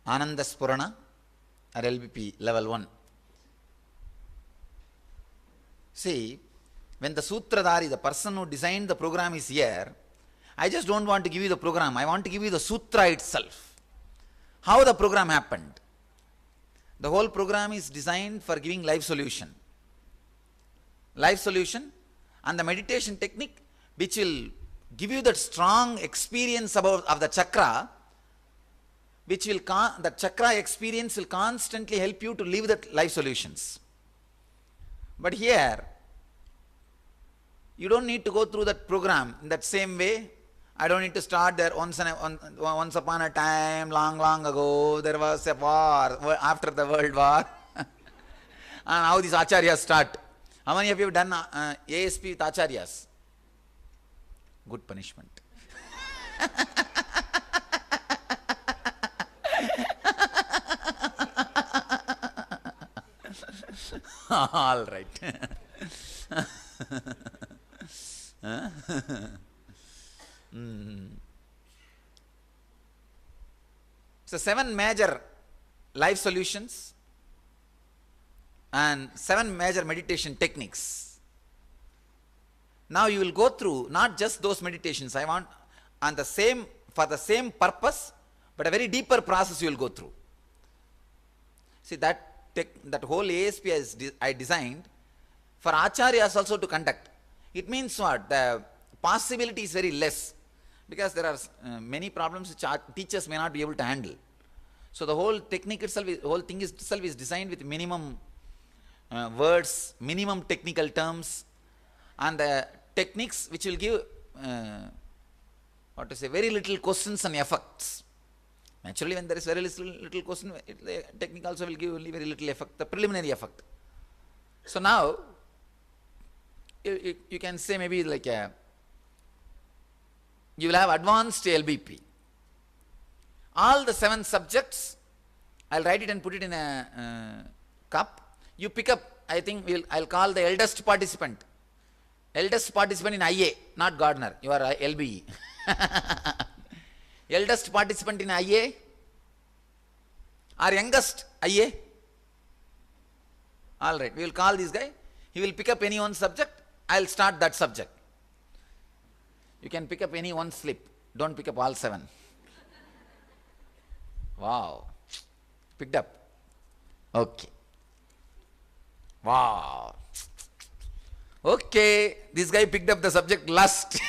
Ananda Spurana or LBP level 1. See, when the Sutradhari, the person who designed the program is here, I just don't want to give you the program, I want to give you the sutra itself. How the program happened. The whole program is designed for giving life solution. Life solution and the meditation technique which will give you that strong experience of the chakra, which will, the chakra experience will constantly help you to live that life solutions. But here, you don't need to go through that program in that same way. I don't need to start there. Once upon a time, long ago, there was a war, after the world war. And how these acharyas start. How many of you have done ASP with acharyas? Good punishment. All right. So 7 major life solutions and 7 major meditation techniques. Now you will go through not just those meditations. I want on the same, for the same purpose, but a very deeper process you will go through. See, that whole ASP I designed for acharyas also to conduct. It means what? The possibility is very less, because there are many problems which teachers may not be able to handle. So the whole technique itself, whole thing itself is designed with minimum words, minimum technical terms, and the techniques which will give very little questions and effects. Naturally, when there is very little question, the technique also will give only very little effect, the preliminary effect. So now, you can say maybe like you will have advanced LBP. All the 7 subjects, I'll write it and put it in a cup. You pick up, I think I'll call the eldest participant. Eldest participant in IA, not gardener, you are LBE. Eldest participant in IA or youngest IA? Alright, we will call this guy. He will pick up any one subject. I will start that subject. You can pick up any one slip. Don't pick up all 7. Wow. Picked up. Okay. Wow. Okay. This guy picked up the subject lust.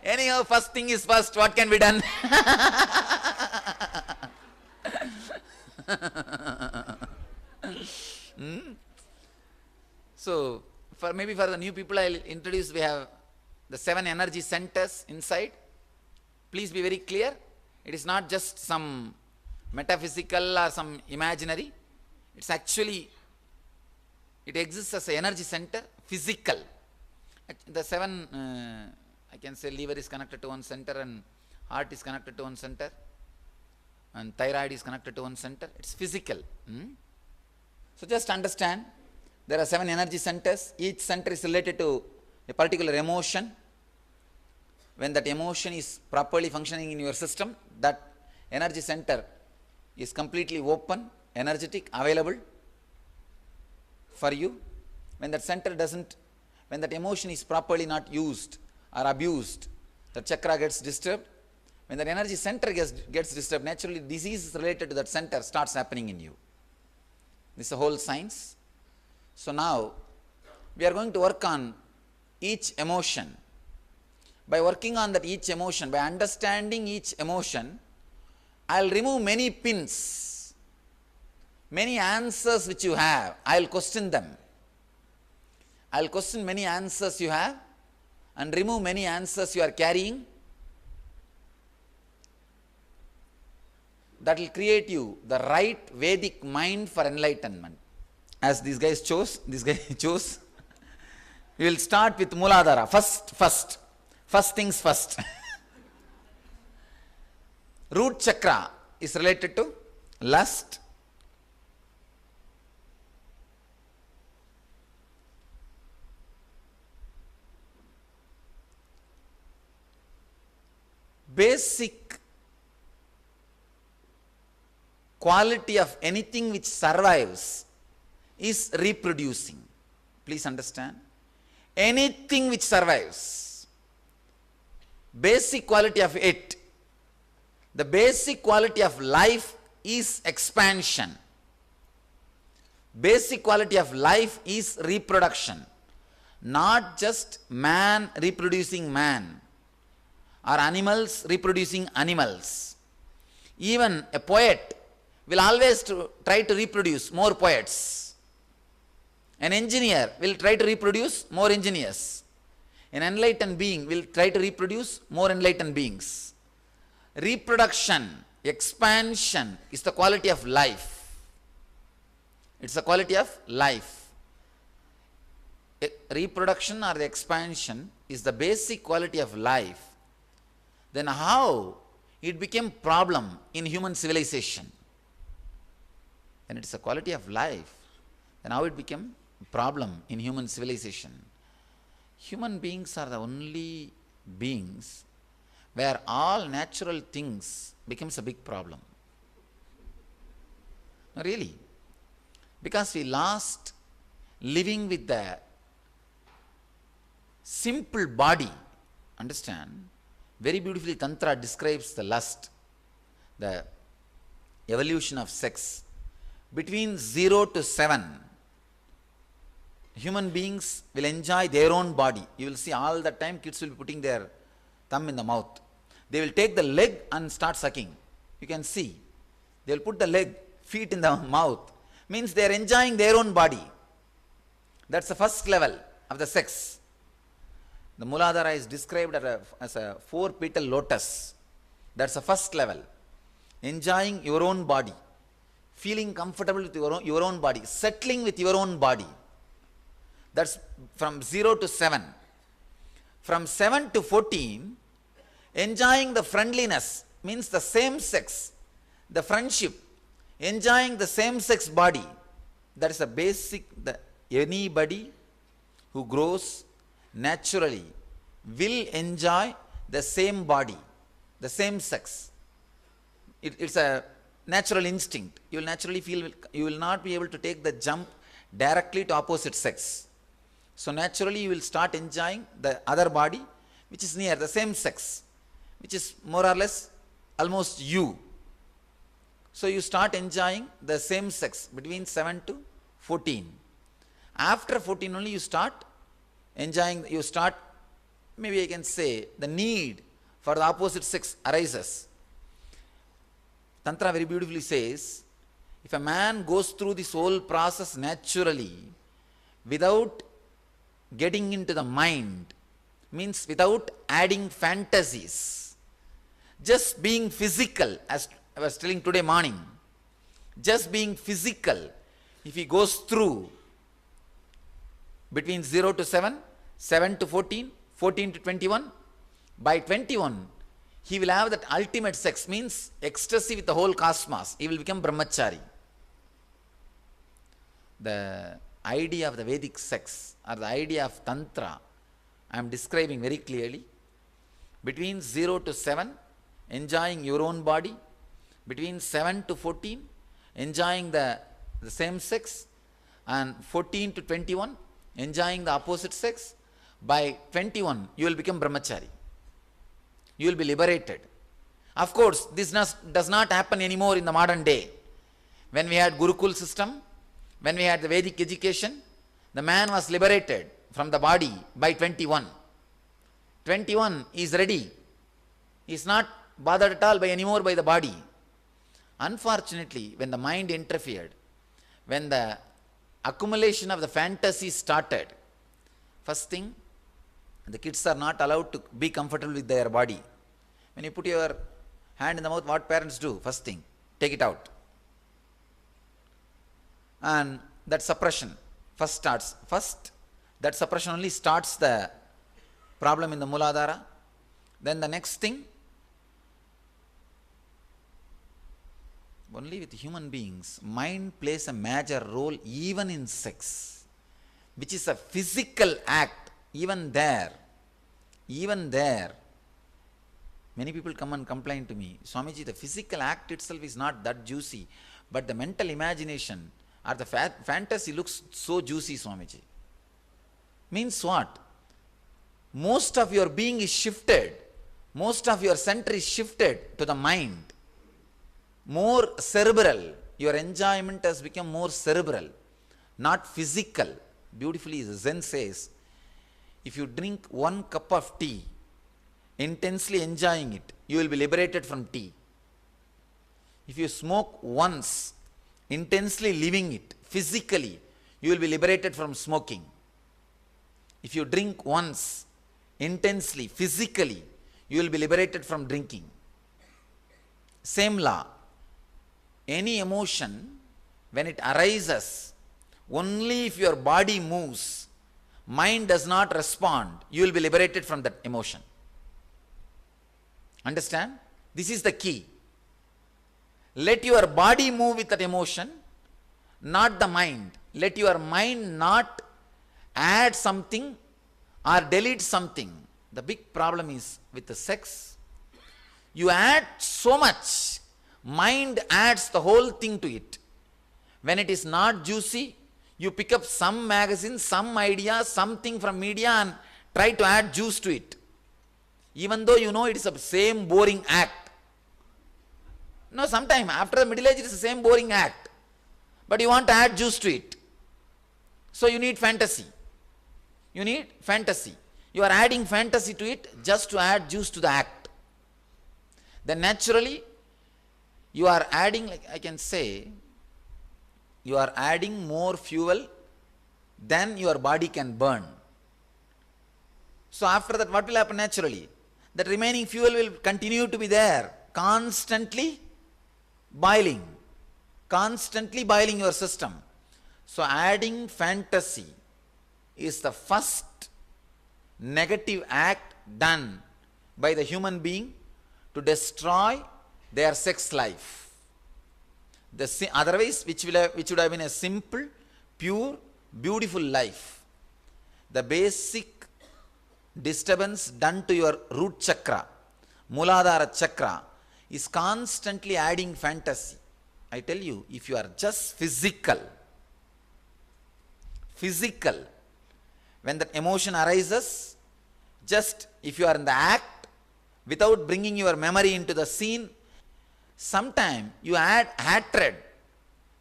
Anyhow, first thing is first. What can be done? So, maybe for the new people I will introduce, we have the 7 energy centers inside. Please be very clear. It is not just some metaphysical or some imaginary. It's actually, it exists as an energy center, physical. The 7, I can say liver is connected to one center, and heart is connected to one center, and thyroid is connected to one center. It's physical. So just understand, there are 7 energy centers. Each center is related to a particular emotion. When that emotion is properly functioning in your system, that energy center is completely open, energetic, available for you. When that center doesn't, when that emotion is properly not used or abused, the chakra gets disturbed. When that energy center gets disturbed, naturally disease related to that center starts happening in you. This is the whole science. So now, we are going to work on each emotion. By working on that each emotion, by understanding each emotion, I will remove many pins, many answers which you have. I will question them. I will question many answers you have and remove many answers you are carrying. That will create you the right Vedic mind for enlightenment. As these guys chose, we will start with muladhara. First things first. Root chakra is related to lust. Basic quality of anything which survives is reproducing. Please understand. Anything which survives, basic quality of it, the basic quality of life is expansion. Basic quality of life is reproduction. Not just man reproducing man or animals reproducing animals. Even a poet will always try to reproduce more poets. An engineer will try to reproduce more engineers. An enlightened being will try to reproduce more enlightened beings. Reproduction, expansion is the quality of life. It's the quality of life. Reproduction or the expansion is the basic quality of life. Then how it became problem in human civilization? When it's a quality of life, then how it became problem in human civilization? Human beings are the only beings where all natural things becomes a big problem. No, really. Because we lost living with the simple body. Understand? Very beautifully tantra describes the lust, the evolution of sex. Between 0 to 7, human beings will enjoy their own body. You will see all the time kids will be putting their thumb in the mouth. They will take the leg and start sucking. You can see. They will put the leg, feet in the mouth. Means they are enjoying their own body. That's the first level of the sex. The muladhara is described as a 4-petal lotus. That's the first level. Enjoying your own body. Feeling comfortable with your own body. Settling with your own body. That's from 0 to 7. From 7 to 14, enjoying the friendliness, means the same sex, the friendship, enjoying the same sex body. That is a basic, anybody who grows naturally will enjoy the same body, the same sex. It's a natural instinct. You will naturally feel, you will not be able to take the jump directly to opposite sex. So naturally you will start enjoying the other body which is near the same sex, which is more or less almost you. So you start enjoying the same sex between 7 to 14. After 14 only you start enjoying, maybe I can say, the need for the opposite sex arises. Tantra very beautifully says, if a man goes through this whole process naturally, without getting into the mind, means without adding fantasies, just being physical, as I was telling today morning, just being physical, if he goes through between 0 to 7, 7 to 14, 14 to 21, by 21, he will have that ultimate sex, means ecstasy with the whole cosmos. He will become brahmachari. The idea of the Vedic sex or the idea of tantra, I am describing very clearly. Between 0 to 7, enjoying your own body. Between 7 to 14, enjoying the same sex. And 14 to 21, enjoying the opposite sex. By 21, you will become brahmachari. You will be liberated. Of course, this does not happen anymore in the modern day. When we had Gurukul system, when we had the Vedic education, The man was liberated from the body by 21. 21 is ready. He is not bothered at all by anymore by the body. Unfortunately, when the mind interfered, when the accumulation of the fantasy started, first thing, the kids are not allowed to be comfortable with their body. When you put your hand in the mouth, what parents do? First thing, take it out. And that suppression first starts. First, that suppression only starts the problem in the muladhara. Then the next thing, only with human beings, mind plays a major role even in sex, which is a physical act. Even there, many people come and complain to me, Swamiji, the physical act itself is not that juicy, but the mental imagination or the fantasy looks so juicy, Swamiji. Means what? Most of your being is shifted. Most of your center is shifted to the mind. More cerebral. Your enjoyment has become more cerebral, not physical. Beautifully, Zen says, if you drink 1 cup of tea, intensely enjoying it, you will be liberated from tea. If you smoke once, intensely living it, physically, you will be liberated from smoking. If you drink once, intensely, physically, you will be liberated from drinking. Same law. Any emotion, when it arises, only if your body moves, mind does not respond, you will be liberated from that emotion. Understand? This is the key. Let your body move with that emotion, not the mind. Let your mind not add something or delete something. The big problem is with the sex. You add so much. Mind adds the whole thing to it. When it is not juicy, you pick up some magazine, some idea, something from media and try to add juice to it. Even though you know it is the same boring act. No, sometime after the middle age it is the same boring act. But you want to add juice to it. So you need fantasy. You need fantasy. You are adding fantasy to it just to add juice to the act. Then naturally, you are adding, like I can say, you are adding more fuel than your body can burn. So after that, what will happen naturally? That remaining fuel will continue to be there, constantly boiling your system. So adding fantasy is the first negative act done by the human being to destroy their sex life. Otherwise, which would have been a simple, pure, beautiful life. The basic disturbance done to your root chakra, muladhara chakra, is constantly adding fantasy. I tell you, if you are just physical, when that emotion arises, just if you are in the act, without bringing your memory into the scene, sometime you add hatred.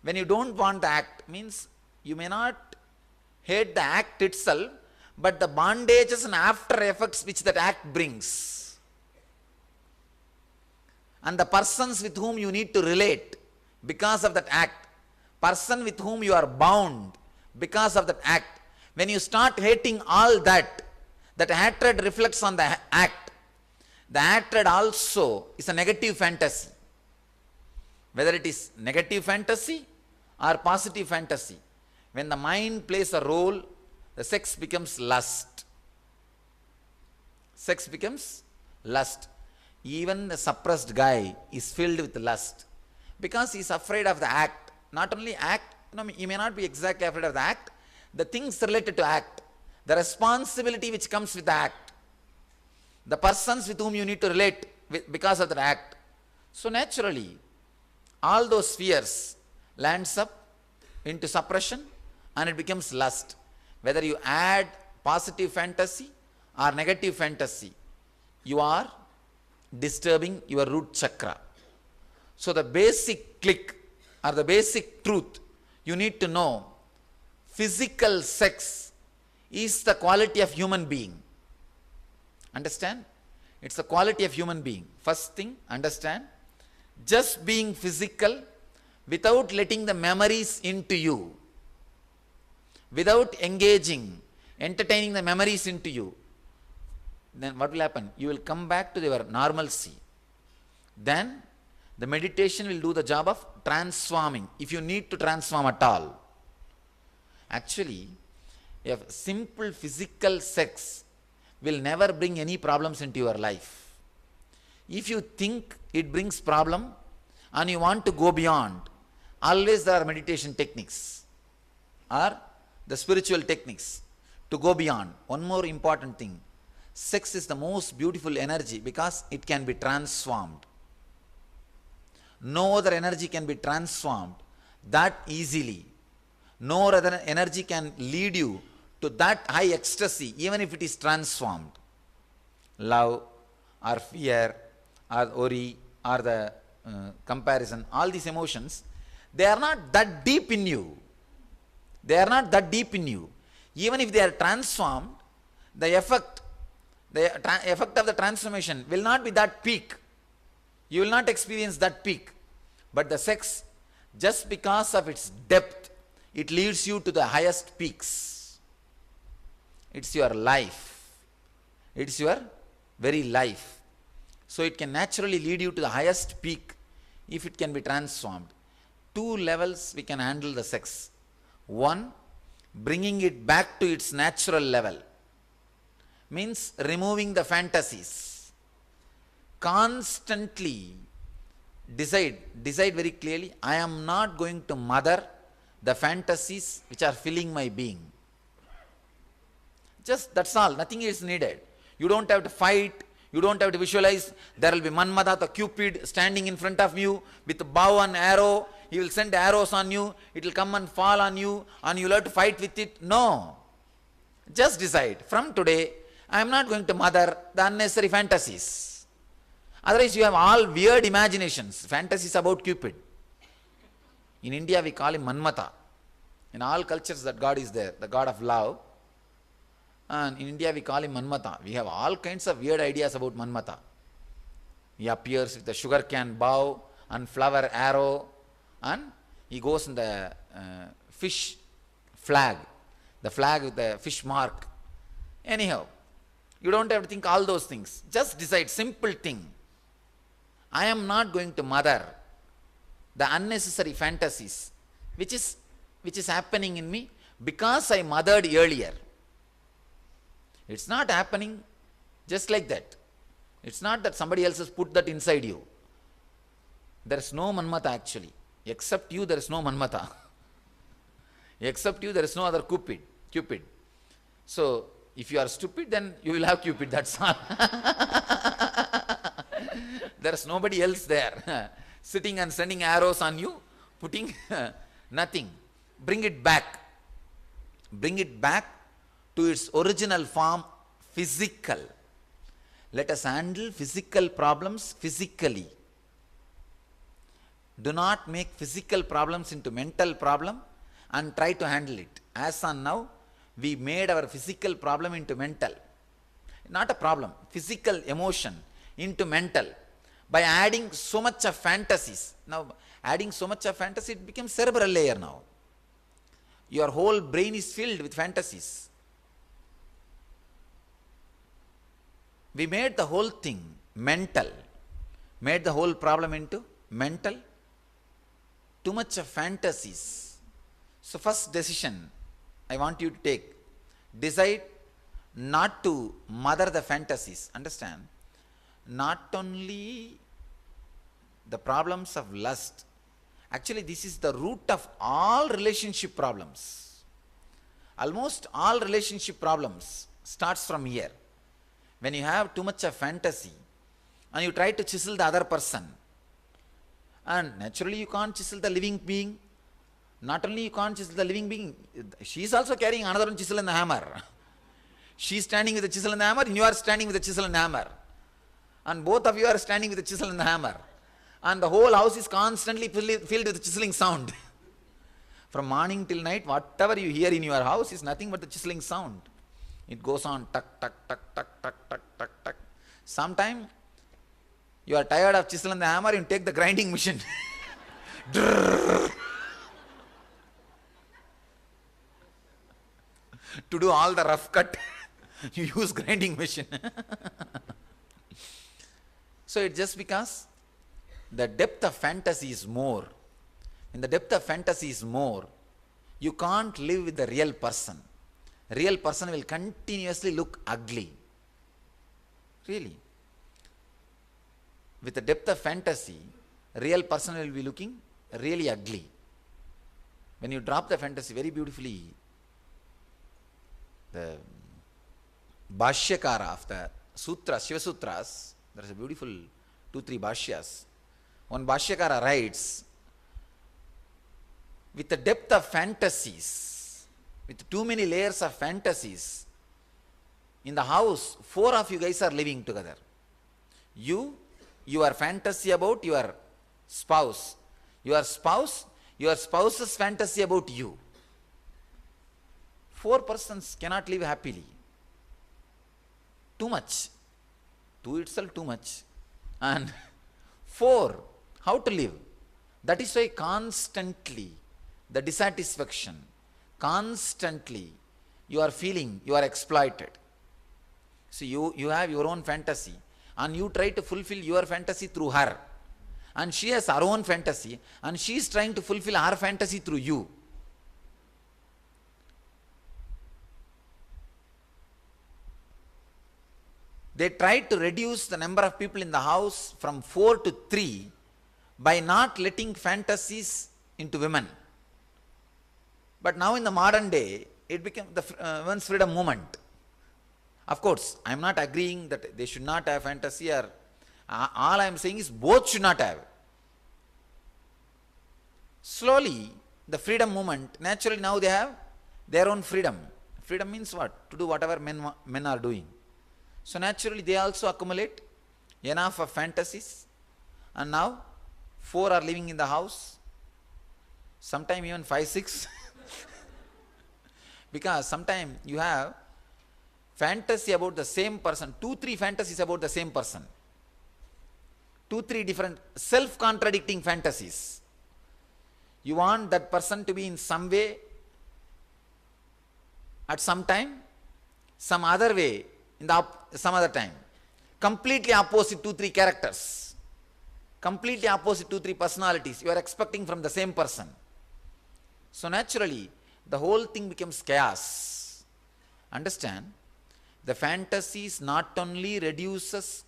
When you don't want the act, means you may not hate the act itself, but the bondages and after effects which that act brings. And the persons with whom you need to relate because of that act, person with whom you are bound because of that act, when you start hating all that, that hatred reflects on the act. The hatred also is a negative fantasy. Whether it is negative fantasy or positive fantasy, when the mind plays a role, the sex becomes lust. Sex becomes lust. Even the suppressed guy is filled with lust because he is afraid of the act. Not only act, he may not be exactly afraid of the act, the things related to act, the responsibility which comes with the act, the persons with whom you need to relate because of the act. So naturally, all those fears lands up into suppression and it becomes lust. Whether you add positive fantasy or negative fantasy, you are disturbing your root chakra. So the basic click or the basic truth you need to know, physical sex is the quality of human being. Understand? It's the quality of human being. First thing, understand, just being physical without letting the memories into you, without engaging, entertaining the memories into you, then what will happen? You will come back to your normalcy. Then the meditation will do the job of transforming, if you need to transform at all. Actually, if simple physical sex will never bring any problems into your life. If you think it brings problem and you want to go beyond, always there are meditation techniques or the spiritual techniques to go beyond. One more important thing, sex is the most beautiful energy because it can be transformed. No other energy can be transformed that easily. No other energy can lead you to that high ecstasy, even if it is transformed. Love or fear or worry or the comparison, all these emotions, they are not that deep in you. They are not that deep in you. Even if they are transformed, the effect of the transformation will not be that peak. You will not experience that peak. But the sex, just because of its depth, it leads you to the highest peaks. It's your life. It's your very life. So it can naturally lead you to the highest peak if it can be transformed. 2 levels we can handle the sex. 1, bringing it back to its natural level. Means removing the fantasies. Constantly decide very clearly, I am not going to mother the fantasies which are filling my being. Just that's all, nothing is needed. You don't have to fight, you don't have to visualize. There will be Manmada, the Cupid, standing in front of you with a bow and arrow. He will send arrows on you, it will come and fall on you, and you will have to fight with it. No. Just decide, from today, I am not going to mother the unnecessary fantasies. Otherwise you have all weird imaginations, fantasies about Cupid. In India we call him Manmata. In all cultures that God is there, the God of love. And in India we call him Manmata. We have all kinds of weird ideas about Manmata. He appears with a sugar cane bow and flower arrow, and he goes in the fish flag, the flag with the fish mark. Anyhow, you don't have to think all those things. Just decide, simple thing. I am not going to mother the unnecessary fantasies which is happening in me because I mothered earlier. It's not happening just like that. It's not that somebody else has put that inside you. There is no Manmata actually. Except you, there is no Manmata. Except you, there is no other Cupid. So, if you are stupid, then you will have Cupid, that's all. There is nobody else there, sitting and sending arrows on you, putting nothing. Bring it back. Bring it back to its original form, physical. Let us handle physical problems physically. Do not make physical problems into mental problem and try to handle it. As on now, we made our physical problem into mental. Not a problem, physical emotion into mental. By adding so much of fantasies. Now, adding so much of fantasy, it becomes cerebral layer now. Your whole brain is filled with fantasies. We made the whole thing mental. Made the whole problem into mental. Too much of fantasies. So first decision I want you to take. Decide not to mother the fantasies. Understand? Not only the problems of lust. Actually, this is the root of all relationship problems. Almost all relationship problems starts from here. When you have too much of fantasy and you try to chisel the other person, and naturally you can't chisel the living being. Not only you can't chisel the living being, she is also carrying another chisel and the hammer. She is standing with the chisel and the hammer, and you are standing with the chisel and the hammer. And both of you are standing with the chisel and the hammer. And the whole house is constantly filled with chiseling sound. From morning till night, whatever you hear in your house is nothing but the chiseling sound. It goes on tuck, tuck, tuck, tuck, tuck, tuck, tuck, tuck. Sometime you are tired of chisel and the hammer, you take the grinding machine. To do all the rough cut, you use grinding machine. So it's just because the depth of fantasy is more. When the depth of fantasy is more, you can't live with the real person. Real person will continuously look ugly. Really. With the depth of fantasy, real person will be looking really ugly. When you drop the fantasy very beautifully, the Bhashyakara of the Sutras, Shiva Sutras, there is a beautiful 2-3 Bhashyas. One Bhashyakara writes, with the depth of fantasies, with too many layers of fantasies, in the house, 4 of you guys are living together. Your fantasy about your spouse, your spouse's fantasy about you. 4 persons cannot live happily. Too much. 2 itself too much. And 4, how to live? That is why constantly the dissatisfaction, constantly you are feeling you are exploited. So you have your own fantasy and you try to fulfill your fantasy through her. And she has her own fantasy and she is trying to fulfill her fantasy through you. They tried to reduce the number of people in the house from 4 to 3 by not letting fantasies into women. But now in the modern day, it became the women's freedom movement. Of course, I am not agreeing that they should not have fantasy, or all I am saying is both should not have. Slowly, the freedom movement, naturally now they have their own freedom. Freedom means what? To do whatever men are doing. So naturally they also accumulate enough of fantasies, and now 4 are living in the house, sometimes even 5, 6. Because sometimes you have fantasy about the same person, 2, 3 fantasies about the same person. 2, 3 different self-contradicting fantasies. You want that person to be in some way at some time, some other way in some other time. Completely opposite 2, 3 characters. Completely opposite 2, 3 personalities you are expecting from the same person. So naturally, the whole thing becomes chaos. Understand? The fantasies not only reduces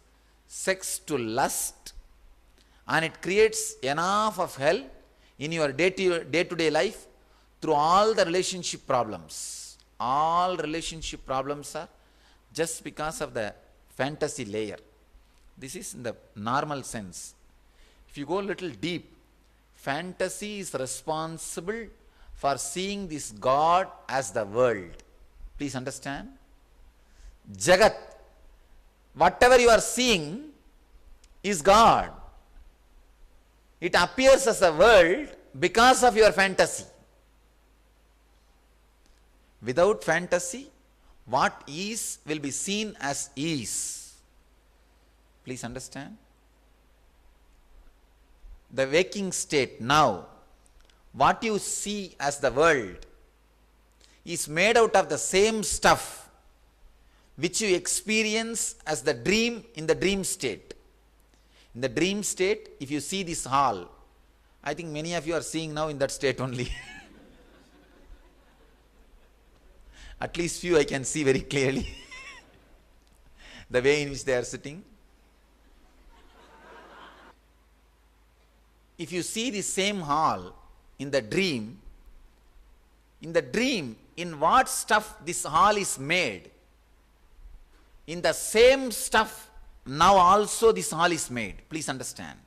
sex to lust, and it creates enough of hell in your day-to-day life through all the relationship problems. All relationship problems are just because of the fantasy layer. This is in the normal sense. If you go a little deep, fantasy is responsible for seeing this God as the world. Please understand. Jagat, whatever you are seeing is God. It appears as a world because of your fantasy. Without fantasy, what is will be seen as is. Please understand. The waking state now, what you see as the world is made out of the same stuff which you experience as the dream in the dream state. In the dream state, if you see this hall, I think many of you are seeing now in that state only. At least few I can see very clearly. The way in which they are sitting. If you see the same hall in the dream, in what stuff this hall is made, in the same stuff now also this hall is made. Please understand.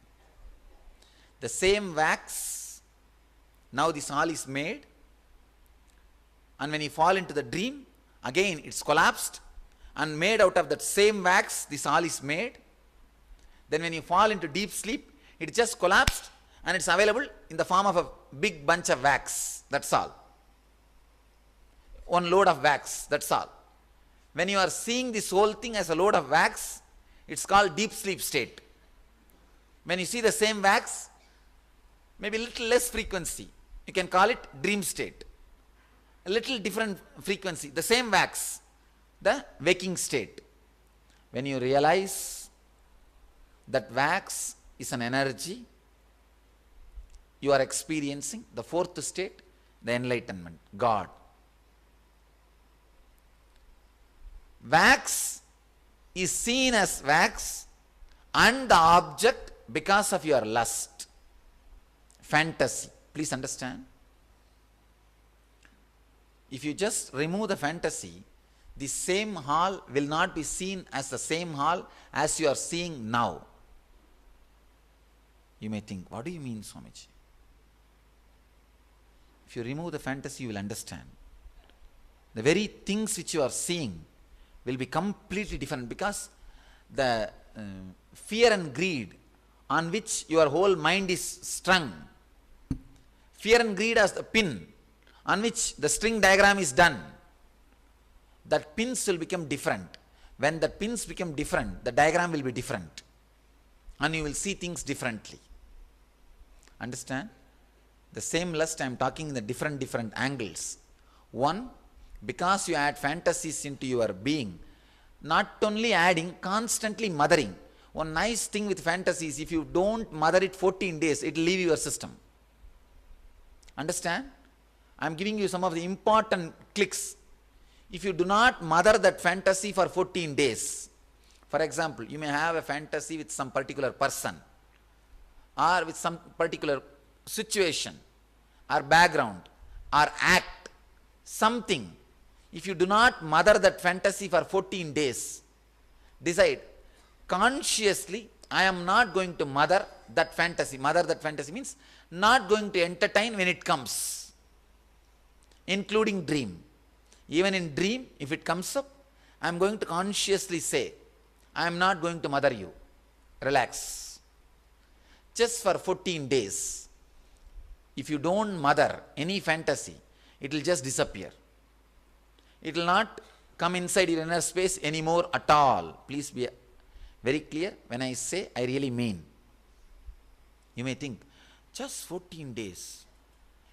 The same wax, now this hall is made, and when you fall into the dream, again it's collapsed and made out of that same wax, this hall is made. Then when you fall into deep sleep, it just collapsed and it's available in the form of a big bunch of wax, that's all. One load of wax, that's all. When you are seeing this whole thing as a load of wax, it's called deep sleep state. When you see the same wax, maybe a little less frequency, you can call it dream state. A little different frequency, the same wax, the waking state. When you realize that wax is an energy, you are experiencing the fourth state, the enlightenment, God. Wax is seen as wax and the object because of your lust, fantasy. Please understand. If you just remove the fantasy, the same hall will not be seen as the same hall as you are seeing now. You may think, what do you mean, Swamiji? If you remove the fantasy, you will understand. The very things which you are seeing will be completely different, because the fear and greed on which your whole mind is strung, fear and greed as the pin on which the string diagram is done, that pins will become different. When the pins become different, the diagram will be different, and you will see things differently. Understand? The same lust I am talking in the different angles. One, because you add fantasies into your being, not only adding, constantly mothering. One nice thing with fantasies, if you don't mother it 14 days, it will leave your system. Understand? I am giving you some of the important clicks. If you do not mother that fantasy for 14 days, for example, you may have a fantasy with some particular person, or with some particular situation, or background, or act, something. If you do not mother that fantasy for 14 days, decide, consciously, I am not going to mother that fantasy. Mother that fantasy means not going to entertain when it comes, including dream. Even in dream, if it comes up, I am going to consciously say, I am not going to mother you. Relax. Just for 14 days. If you don't mother any fantasy, it will just disappear. It will not come inside your inner space anymore at all. Please be very clear. When I say, I really mean. You may think, just 14 days.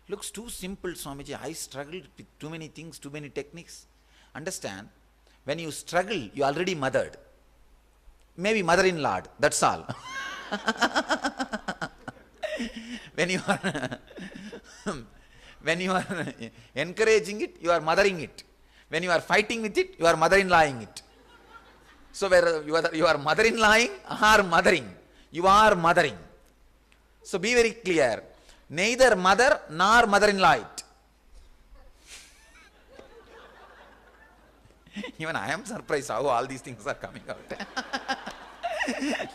Looks too simple, Swamiji. I struggled with too many things, too many techniques. Understand, when you struggle, you already mothered. Maybe mother-in-law, that's all. When you are encouraging it, you are mothering it. When you are fighting with it, you are mother-in-lawing it. So whether you are mother-in-lawing or mothering, you are mothering. So be very clear. Neither mother nor mother-in-law it. Even I am surprised how all these things are coming out.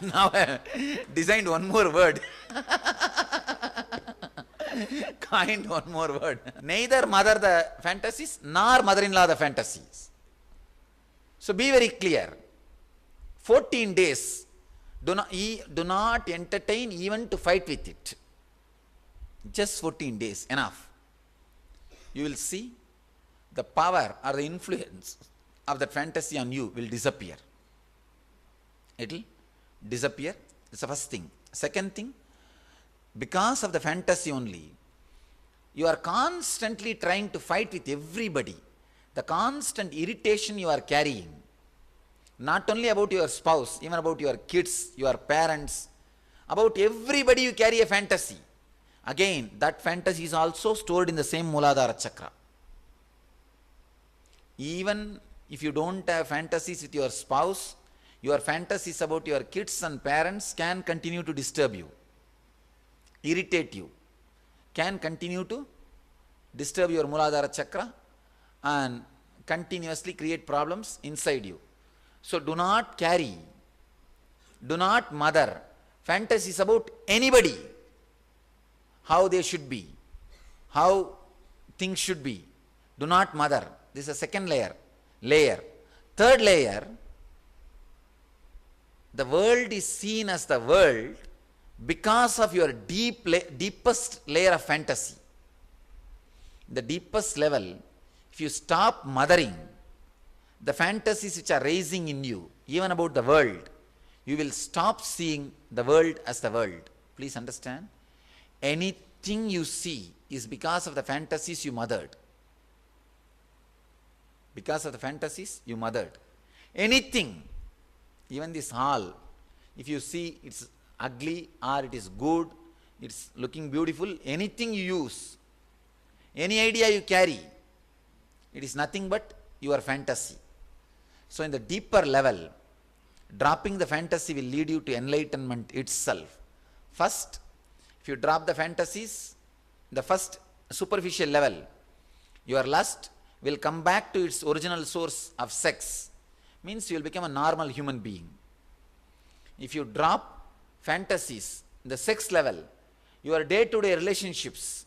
Now I designed one more word. Coined one more word. Neither mother the fantasies nor mother-in-law the fantasies. So be very clear. 14 days, do not entertain even to fight with it. Just 14 days, enough. You will see the power or the influence of that fantasy on you will disappear. It will disappear. That's the first thing. Second thing, because of the fantasy only, you are constantly trying to fight with everybody. The constant irritation you are carrying, not only about your spouse, even about your kids, your parents, about everybody you carry a fantasy. Again, that fantasy is also stored in the same muladhara chakra. Even if you don't have fantasies with your spouse, your fantasies about your kids and parents can continue to disturb you, irritate you, can continue to disturb your muladhara chakra and continuously create problems inside you. So do not carry, do not mother fantasies about anybody, how they should be, how things should be. Do not mother. This is a second layer. Third layer, the world is seen as the world because of your deepest layer of fantasy. The deepest level, if you stop mothering the fantasies which are raising in you, even about the world, you will stop seeing the world as the world. Please understand. Anything you see is because of the fantasies you mothered. Because of the fantasies you mothered. Anything, even this hall, if you see it's ugly or it is good, it's looking beautiful, anything you use, any idea you carry, it is nothing but your fantasy. So in the deeper level, dropping the fantasy will lead you to enlightenment itself. First, if you drop the fantasies, the first superficial level, your lust will come back to its original source of sex. Means you will become a normal human being. If you drop fantasies, the sex level, your day-to-day relationships,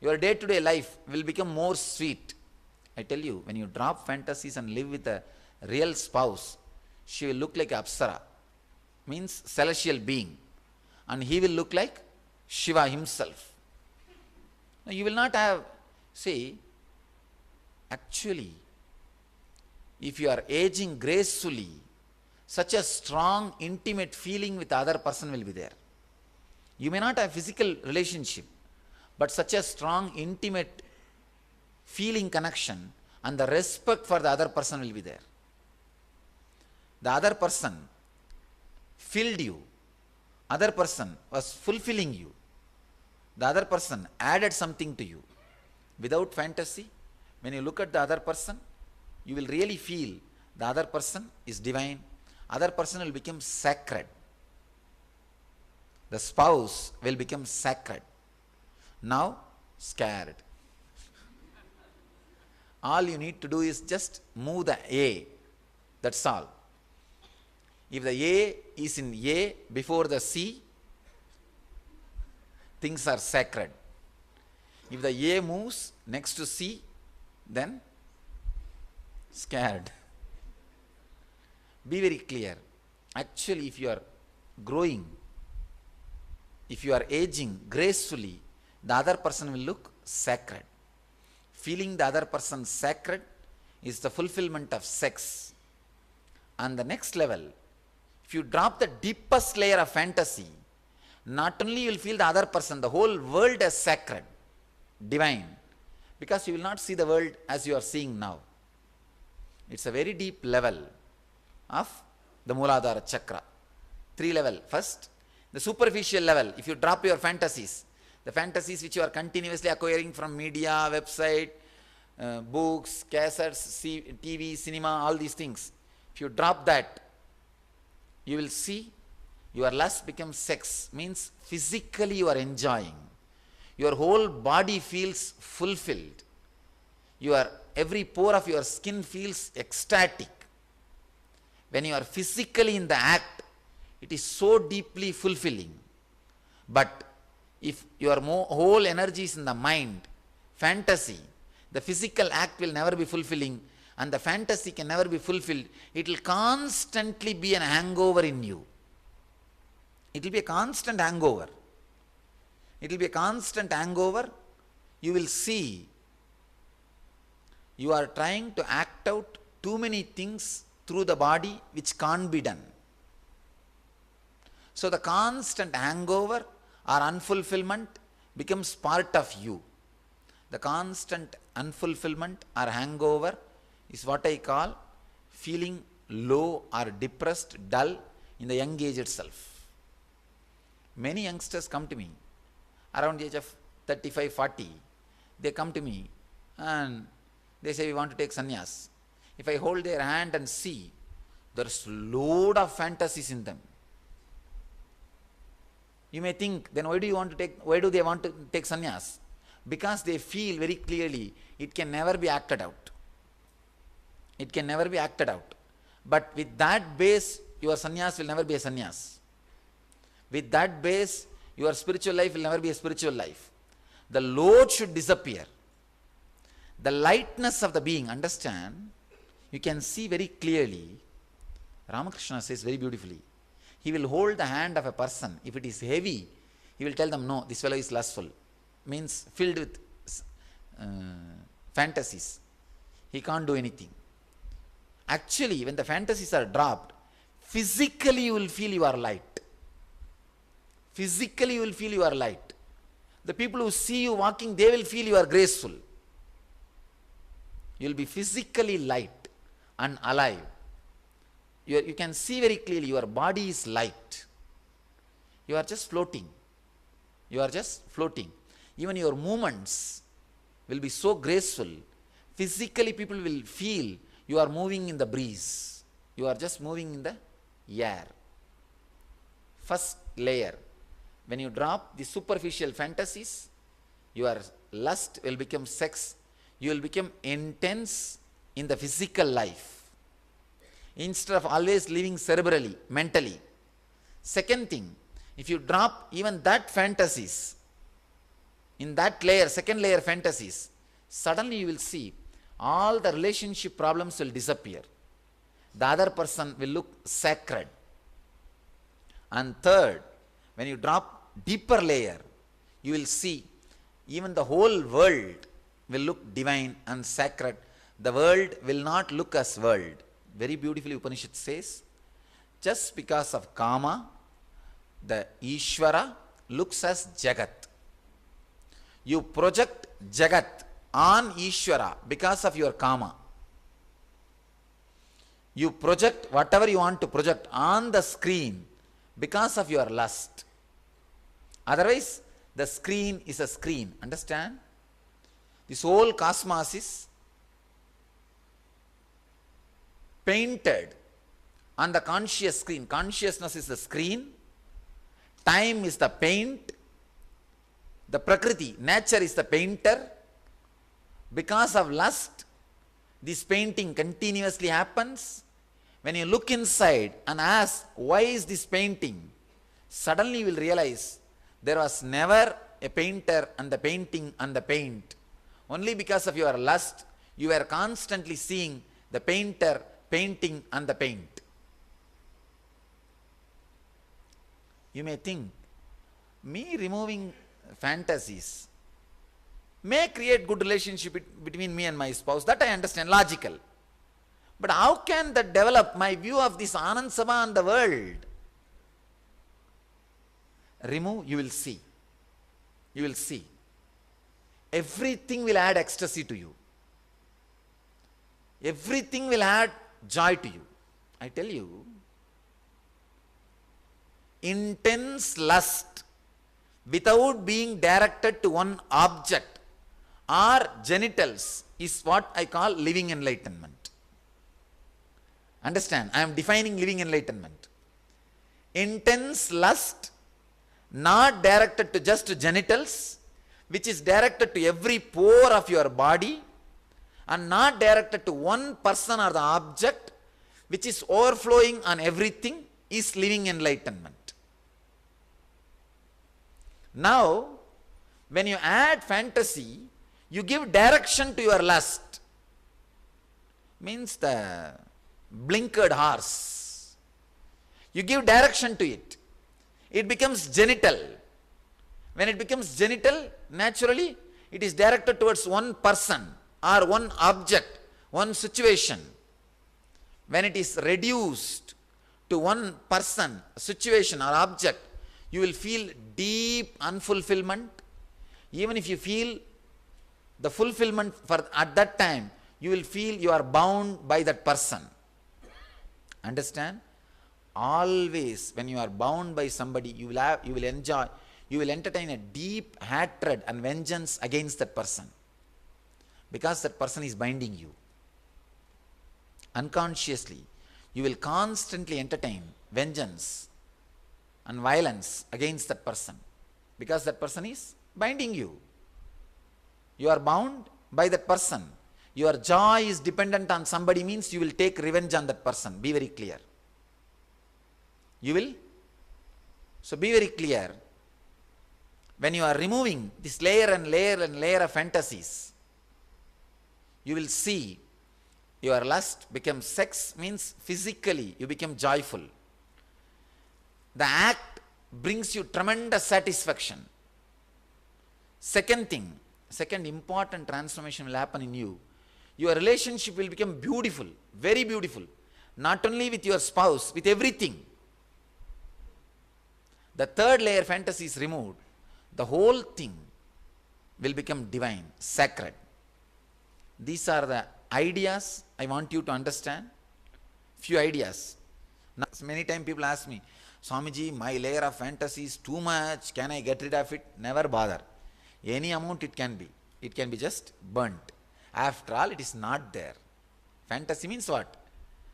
your day-to-day life will become more sweet. I tell you, when you drop fantasies and live with a real spouse, she will look like Apsara, means celestial being, and he will look like Shiva himself. Now, you will not have, see, actually, if you are aging gracefully, such a strong, intimate feeling with the other person will be there. You may not have physical relationship, but such a strong, intimate feeling connection and the respect for the other person will be there. The other person filled you. Other person was fulfilling you. The other person added something to you. Without fantasy, when you look at the other person, you will really feel the other person is divine. Other person will become sacred. The spouse will become sacred. Now, scared. All you need to do is just move the A. That's all. If the A is in A before the C, things are sacred. If the A moves next to C, then scared. Be very clear. Actually, if you are growing, if you are aging gracefully, the other person will look sacred. Feeling the other person sacred is the fulfillment of sex. And the next level, if you drop the deepest layer of fantasy, not only you will feel the other person, the whole world as sacred, divine, because you will not see the world as you are seeing now. It's a very deep level of the muladhara chakra. 3 level. First, the superficial level, if you drop your fantasies, the fantasies which you are continuously acquiring from media, website, books, cassettes, TV, cinema, all these things, if you drop that, you will see your lust becomes sex, means physically you are enjoying. Your whole body feels fulfilled. Every pore of your skin feels ecstatic. When you are physically in the act, it is so deeply fulfilling. But if your whole energy is in the mind, fantasy, the physical act will never be fulfilling, and the fantasy can never be fulfilled. It will constantly be an hangover in you. It will be a constant hangover. It will be a constant hangover. You will see you are trying to act out too many things through the body which can't be done. So the constant hangover or unfulfillment becomes part of you. The constant unfulfillment or hangover is what I call feeling low or depressed, dull in the young age itself. Many youngsters come to me around the age of 35, 40. They come to me and they say, we want to take sannyas. If I hold their hand and see, there's load of fantasies in them. You may think, then why do they want to take sannyas? Because they feel very clearly it can never be acted out. It can never be acted out. But with that base, your sannyas will never be a sannyas. With that base, your spiritual life will never be a spiritual life. The load should disappear. The lightness of the being, understand, you can see very clearly. Ramakrishna says very beautifully, He will hold the hand of a person. If it is heavy, he will tell them, no, this fellow is lustful. Means filled with fantasies. He can't do anything. Actually, when the fantasies are dropped, physically you will feel you are light. Physically you will feel you are light. The people who see you walking, they will feel you are graceful. You will be physically light and alive. You can see very clearly your body is light. You are just floating. You are just floating. Even your movements will be so graceful. Physically people will feel you are moving in the breeze. You are just moving in the air. First layer. When you drop the superficial fantasies, your lust will become sex. You will become intense in the physical life, instead of always living cerebrally, mentally. Second thing, if you drop even that fantasies, in that layer, second layer fantasies, suddenly you will see all the relationship problems will disappear. The other person will look sacred. And third, when you drop deeper layer, you will see even the whole world will look divine and sacred. The world will not look as world. Very beautifully Upanishad says, just because of Kama, the Ishvara looks as Jagat. You project Jagat on Ishvara because of your Kama. You project whatever you want to project on the screen because of your lust. Otherwise, the screen is a screen. Understand? This whole cosmos is painted on the conscious screen. Consciousness is the screen. Time is the paint. The Prakriti, nature is the painter. Because of lust, this painting continuously happens. When you look inside and ask, why is this painting? Suddenly you will realize there was never a painter and the painting and the paint. Only because of your lust, you were constantly seeing the painter, painting and the paint. You may think, me removing fantasies may create good relationship between me and my spouse. That I understand, logical. But how can that develop my view of this Anand Sabha and the world? Remove, you will see. You will see. Everything will add ecstasy to you. Everything will add joy to you. I tell you, intense lust without being directed to one object or genitals is what I call living enlightenment. Understand? I am defining living enlightenment. Intense lust not directed to just genitals, which is directed to every pore of your body, and not directed to one person or the object, which is overflowing on everything, is living enlightenment. Now, when you add fantasy, you give direction to your lust. Means the blinkered horse. You give direction to it. It becomes genital. When it becomes genital, naturally, it is directed towards one person or one object, one situation. When it is reduced to one person, situation or object, you will feel deep unfulfillment. Even if you feel the fulfillment at that time, you will feel you are bound by that person. Understand? Always when you are bound by somebody, you will entertain a deep hatred and vengeance against that person, because that person is binding you. Unconsciously, you will constantly entertain vengeance and violence against that person, because that person is binding you. You are bound by that person. Your joy is dependent on somebody, means you will take revenge on that person. Be very clear. You will. So be very clear. When you are removing this layer and layer and layer of fantasies, you will see your lust becomes sex, means physically you become joyful. the act brings you tremendous satisfaction. Second thing, second important transformation will happen in you. Your relationship will become beautiful, very beautiful. Not only with your spouse, with everything. The third layer fantasy is removed. The whole thing will become divine, sacred. These are the ideas I want you to understand. Few ideas. Now, many times people ask me, Swamiji, my layer of fantasy is too much. Can I get rid of it? Never bother. Any amount it can be. It can be just burnt. After all, it is not there. Fantasy means what?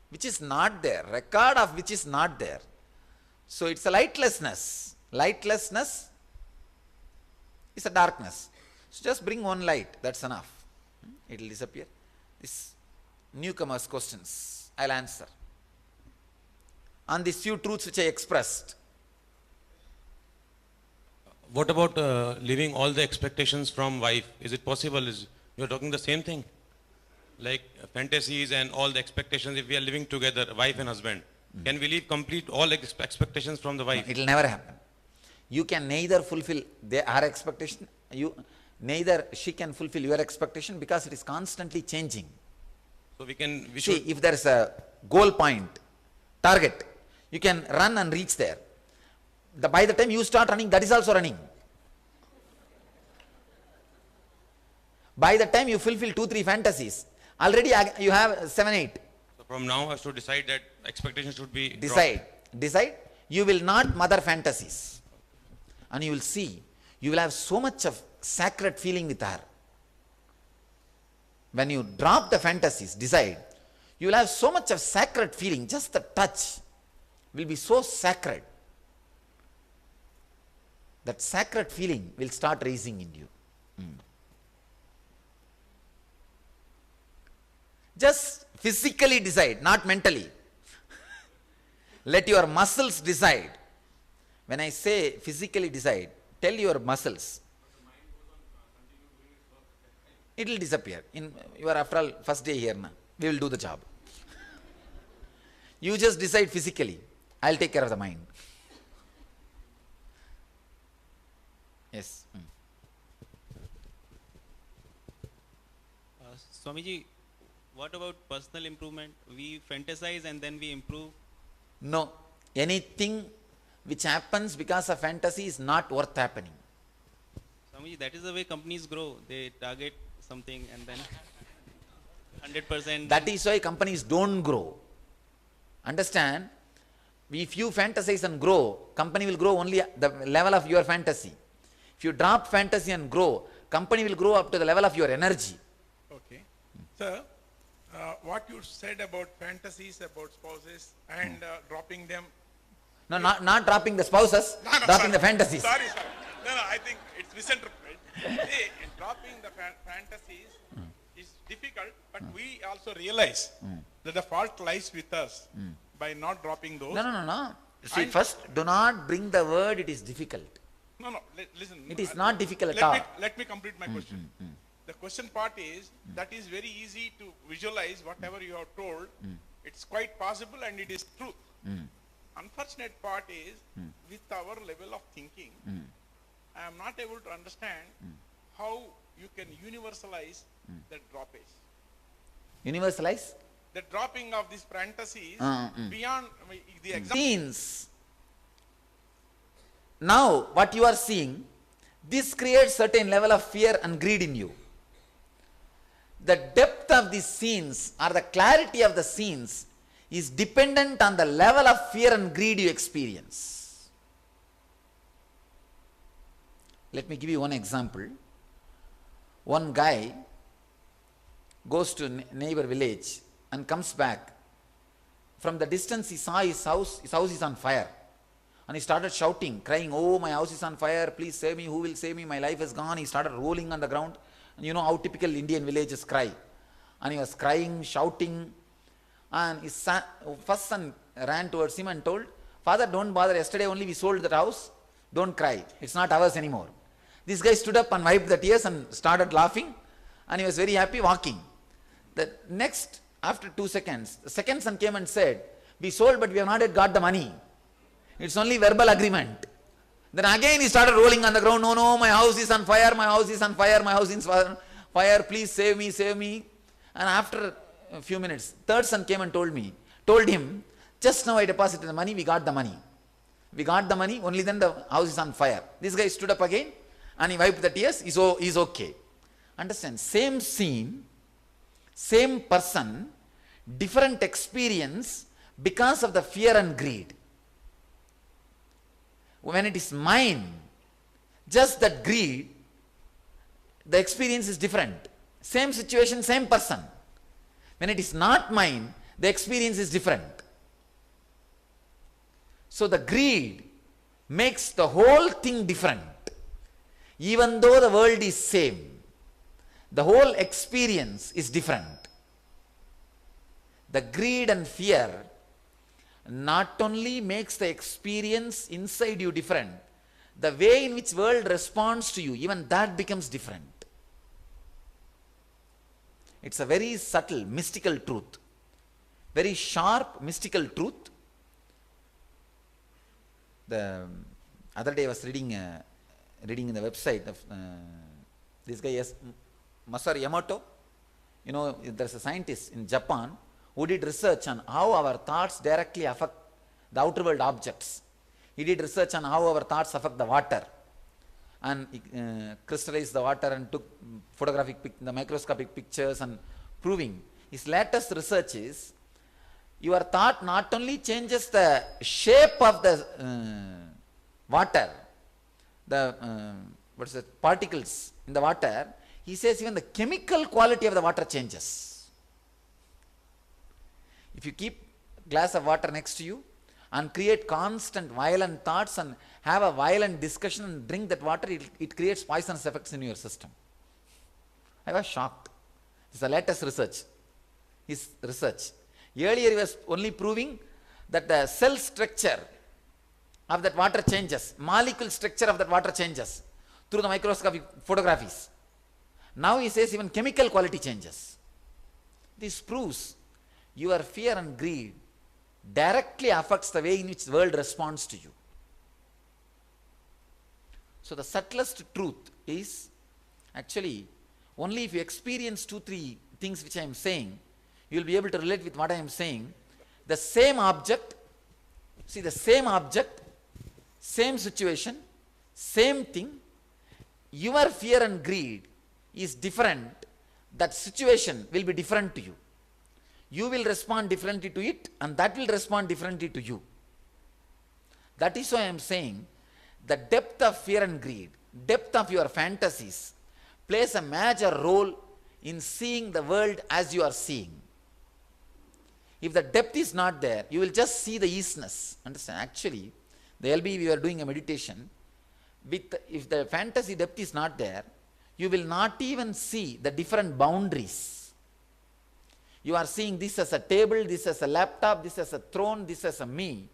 Which is not there. Record of which is not there. So it's a lightlessness. Lightlessness is a darkness. So just bring one light. That's enough. It will disappear. This newcomers' questions I'll answer. On these few truths which I expressed. What about leaving all the expectations from wife? Is it possible? You're talking the same thing? Like fantasies and all the expectations, if we are living together, wife and husband, can we leave complete all expectations from the wife? No, it will never happen. You can neither fulfill our expectation, neither she can fulfill your expectation, because it is constantly changing. So we see, if there is a goal point, target, you can run and reach there. By the time you start running, that is also running. By the time you fulfill 2-3 fantasies, already you have 7-8. So from now I have to decide that expectations should be Decide. You will not mother fantasies. And you will see, you will have so much of sacred feeling with her. When you drop the fantasies, decide, you will have so much of sacred feeling, just the touch will be so sacred. That sacred feeling will start raising in you. Just physically decide, not mentally. Let your muscles decide. When I say physically decide, tell your muscles. It will disappear. You are after all first day here now. We will do the job. You just decide physically. I will take care of the mind. Yes. Swamiji, what about personal improvement? We fantasize and then we improve? No. Anything which happens because of fantasy is not worth happening. Swamiji, that is the way companies grow. They target something and then 100%. That is why companies don't grow. Understand? If you fantasize and grow, company will grow only at the level of your fantasy. If you drop fantasy and grow, company will grow up to the level of your energy. Okay. Sir, what you said about fantasies, about spouses and dropping them. No, not dropping the spouses, dropping the fantasies. Sorry. No, I think it's misinterpreted. See, dropping the fantasies is difficult, but we also realize that the fault lies with us by not dropping those. No. See, first, do not bring the word, it is difficult. No, listen. It is not difficult at all. Let me complete my question. The question part is, that is very easy to visualize whatever you have told. It's quite possible and it is truth. Unfortunate part is, with our level of thinking, I am not able to understand how you can universalize the droppage. Universalize? The dropping of these fantasies beyond the example. Scenes. Now, what you are seeing, this creates certain level of fear and greed in you. The depth of these scenes or the clarity of the scenes is dependent on the level of fear and greed you experience. Let me give you one example. One guy goes to neighbor village and comes back. From the distance he saw his house is on fire. And he started shouting, crying, "Oh, my house is on fire, please save me, who will save me, my life is gone." He started rolling on the ground. And you know how typical Indian villages cry. And he was crying, shouting. And his first son ran towards him and told, "Father, don't bother, yesterday only we sold that house, don't cry, it's not ours anymore." This guy stood up and wiped the tears and started laughing. And he was very happy, walking. The next, after 2 seconds, the second son came and said, "We sold but we have not yet got the money." It's only verbal agreement. Then again he started rolling on the ground. No, no, my house is on fire, my house is on fire, my house is on fire, please save me, save me. And after a few minutes, third son came and told him, just now I deposited the money, we got the money. We got the money, only then the house is on fire. This guy stood up again and he wiped the tears, he's okay. Understand, same scene, same person, different experience because of the fear and greed. When it is mine, just that greed, the experience is different. Same situation, same person. When it is not mine, the experience is different. So the greed makes the whole thing different. Even though the world is same, the whole experience is different. The greed and fear not only makes the experience inside you different, the way in which world responds to you, even that becomes different. It's a very subtle, mystical truth. Very sharp, mystical truth. The other day I was reading in the website of this guy, Masaru Emoto. You know, there's a scientist in Japan who did research on how our thoughts directly affect the outer world objects. He did research on how our thoughts affect the water, and crystallized the water and took the microscopic pictures and proving. His latest research is, your thought not only changes the shape of the water, the particles in the water, he says even the chemical quality of the water changes. If you keep a glass of water next to you and create constant violent thoughts and have a violent discussion and drink that water, it creates poisonous effects in your system. I was shocked. This is the latest research. His research. Earlier he was only proving that the cell structure of that water changes, molecule structure of that water changes through the microscopic photographies. Now he says even chemical quality changes. This proves your fear and greed directly affects the way in which the world responds to you. So the subtlest truth is actually only if you experience 2-3 things which I am saying, you will be able to relate with what I am saying. The same object, see the same object, same situation, same thing, your fear and greed is different, that situation will be different to you. You will respond differently to it and that will respond differently to you. That is why I am saying the depth of fear and greed, depth of your fantasies plays a major role in seeing the world as you are seeing. If the depth is not there, you will just see the easiness. Understand? Actually, the LBE we are doing a meditation. If the fantasy depth is not there, you will not even see the different boundaries. You are seeing this as a table, this as a laptop, this as a throne, this as a me.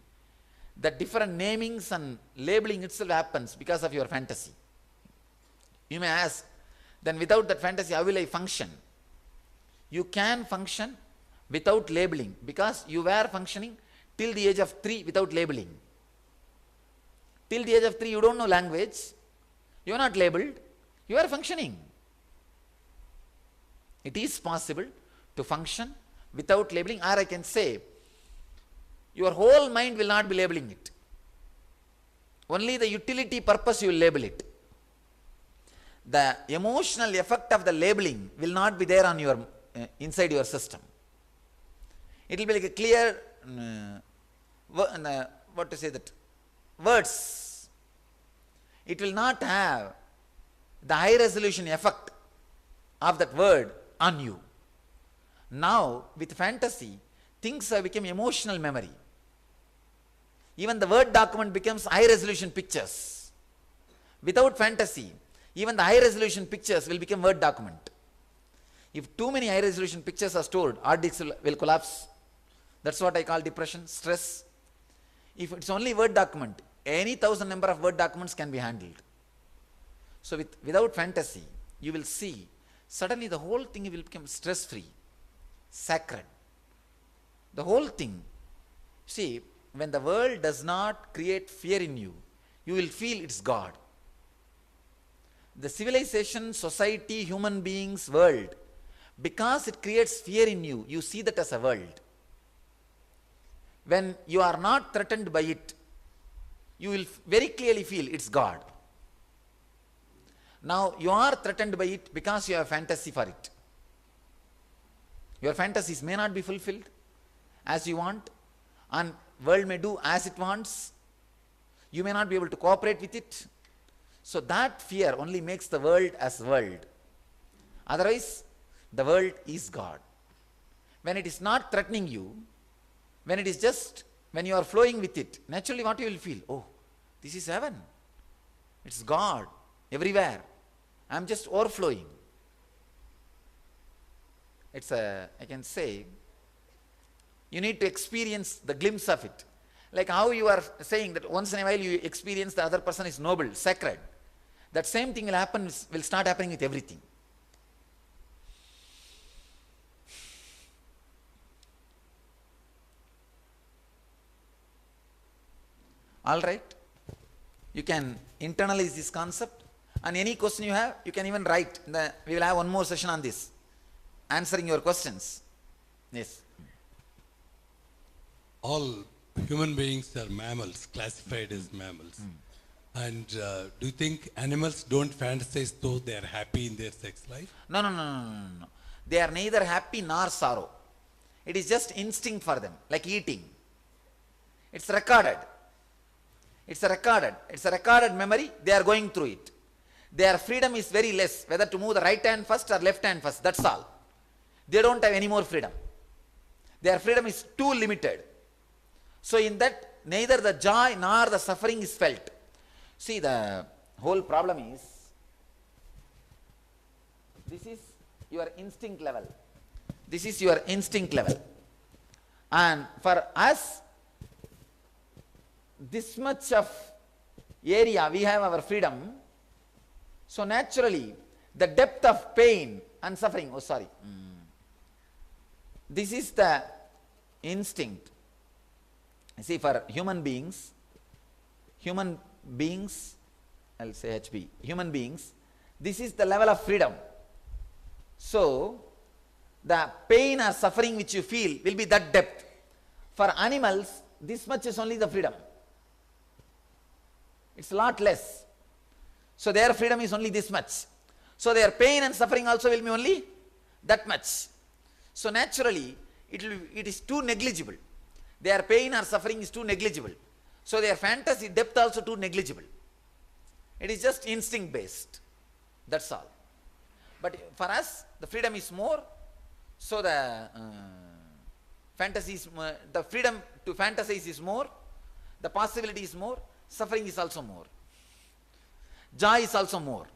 The different namings and labeling itself happens because of your fantasy. You may ask, then without that fantasy, how will I function? You can function without labeling because you were functioning till the age of 3 without labeling. Till the age of 3, you don't know language, you are not labeled, you are functioning. It is possible to function without labeling, or I can say, your whole mind will not be labeling it. Only the utility purpose you will label it. The emotional effect of the labeling will not be there on your inside your system. It will be like a clear, words. It will not have the high resolution effect of that word on you. Now, with fantasy, things have become emotional memory. Even the word document becomes high resolution pictures. Without fantasy, even the high resolution pictures will become word document. If too many high resolution pictures are stored, hard disks will collapse. That's what I call depression, stress. If it's only word document, any 1,000 number of word documents can be handled. So without fantasy, you will see, suddenly the whole thing will become stress-free, sacred. The whole thing. See, when the world does not create fear in you, you will feel it's God. The civilization, society, human beings, world, because it creates fear in you, you see that as a world. When you are not threatened by it, you will very clearly feel it's God. Now you are threatened by it because you have fantasy for it. Your fantasies may not be fulfilled as you want, and world may do as it wants. You may not be able to cooperate with it. So that fear only makes the world as world. Otherwise, the world is God. When it is not threatening you, when it is just, when you are flowing with it, naturally what you will feel? Oh, this is heaven. It's God everywhere. I am just overflowing. It's a, I can say, you need to experience the glimpse of it. Like how you are saying that once in a while you experience the other person is noble, sacred. That same thing will happen, will start happening with everything. All right? You can internalize this concept, and any question you have, you can even write. We will have one more session on this, answering your questions. Yes. All human beings are mammals, classified as mammals. And do you think animals don't fantasize though they are happy in their sex life? No. They are neither happy nor sorrow. It is just instinct for them, like eating. It's recorded. It's a recorded memory. They are going through it. Their freedom is very less, whether to move the right hand first or left hand first. That's all. They don't have any more freedom. Their freedom is too limited. So in that, neither the joy nor the suffering is felt. See, the whole problem is, this is your instinct level. This is your instinct level. And for us, this much of area we have our freedom. So naturally, the depth of pain and suffering, this is the instinct. See, for human beings, I'll say HB, human beings, this is the level of freedom. So, the pain or suffering which you feel will be that depth. For animals, this much is only the freedom. It's a lot less. So, their freedom is only this much. So, their pain and suffering also will be only that much. So, naturally, it is too negligible. Their pain or suffering is too negligible. So their fantasy depth also too negligible. It is just instinct based. That's all. But for us, the freedom is more. So the fantasy is more, the freedom to fantasize is more. The possibility is more. Suffering is also more. Joy is also more.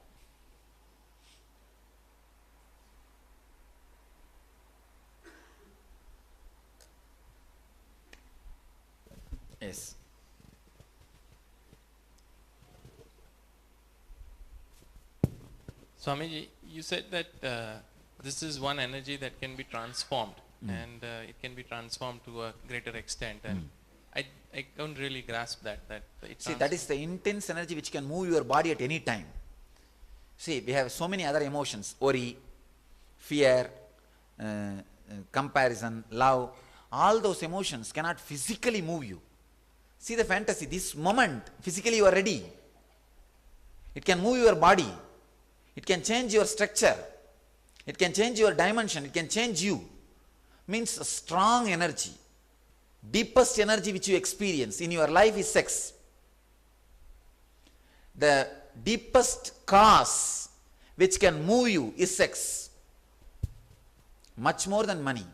Yes. Swamiji, you said that this is one energy that can be transformed, and it can be transformed to a greater extent. And I don't really grasp that. See, that is the intense energy which can move your body at any time. See, we have so many other emotions: worry, fear, comparison, love. All those emotions cannot physically move you. See the fantasy, this moment, physically you are ready. It can move your body. It can change your structure. It can change your dimension. It can change you. Means a strong energy. Deepest energy which you experience in your life is sex. The deepest cause which can move you is sex. Much more than money.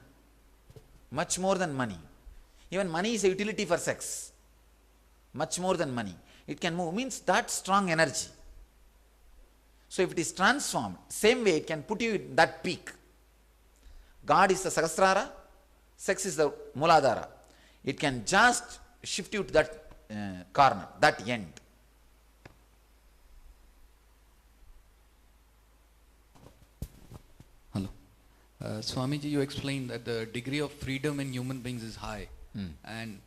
Much more than money. Even money is a utility for sex. Much more than money. It can move, means that strong energy. So if it is transformed, same way it can put you in that peak. God is the Sahasrara, sex is the muladhara. It can just shift you to that corner, that end. Hello. Swamiji, you explained that the degree of freedom in human beings is high. And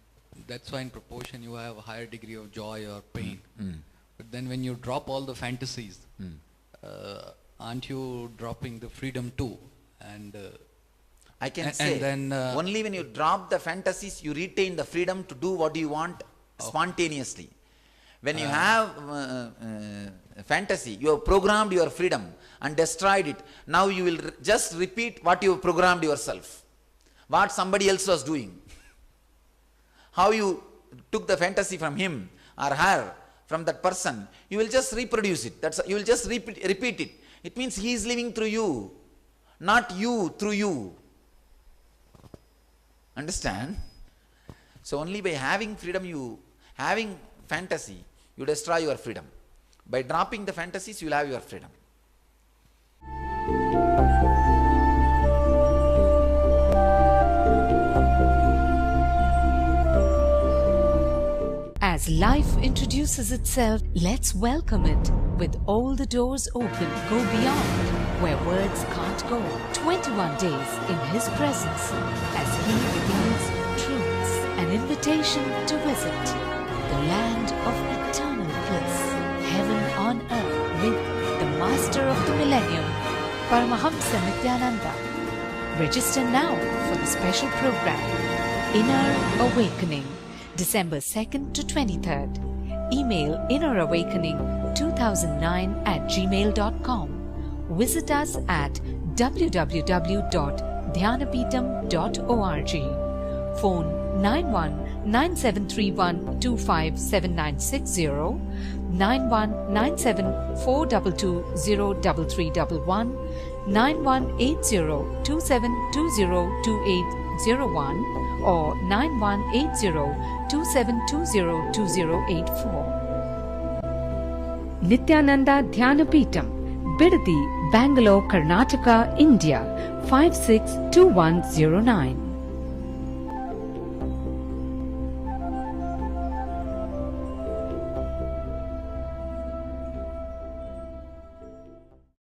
that's why in proportion you have a higher degree of joy or pain. But then when you drop all the fantasies, aren't you dropping the freedom too? And I can say, then, only when you drop the fantasies, you retain the freedom to do what you want spontaneously. When you have fantasy, you have programmed your freedom and destroyed it. Now you will just repeat what you have programmed yourself, what somebody else was doing. How you took the fantasy from him or her, from that person, you will just reproduce it. You will just repeat it. It means he is living through you, not you through you. Understand? So only by having freedom, having fantasy, you destroy your freedom. By dropping the fantasies, you will have your freedom. As life introduces itself, let's welcome it. With all the doors open, go beyond, where words can't go. 21 days in His presence, as He reveals truths. An invitation to visit the land of eternal bliss, heaven on earth, with the Master of the Millennium, Paramahamsa Nithyananda. Register now for the special program, Inner Awakening, December 2nd to 23rd. Email innerawakening2009@gmail.com. Visit us at www.dhyanapitham.org. Phone 919731257960, 919742203311, 918027202801, or 918027202084. Nithyananda Dhyanapitham, Bidadi, Bangalore, Karnataka, India 562109.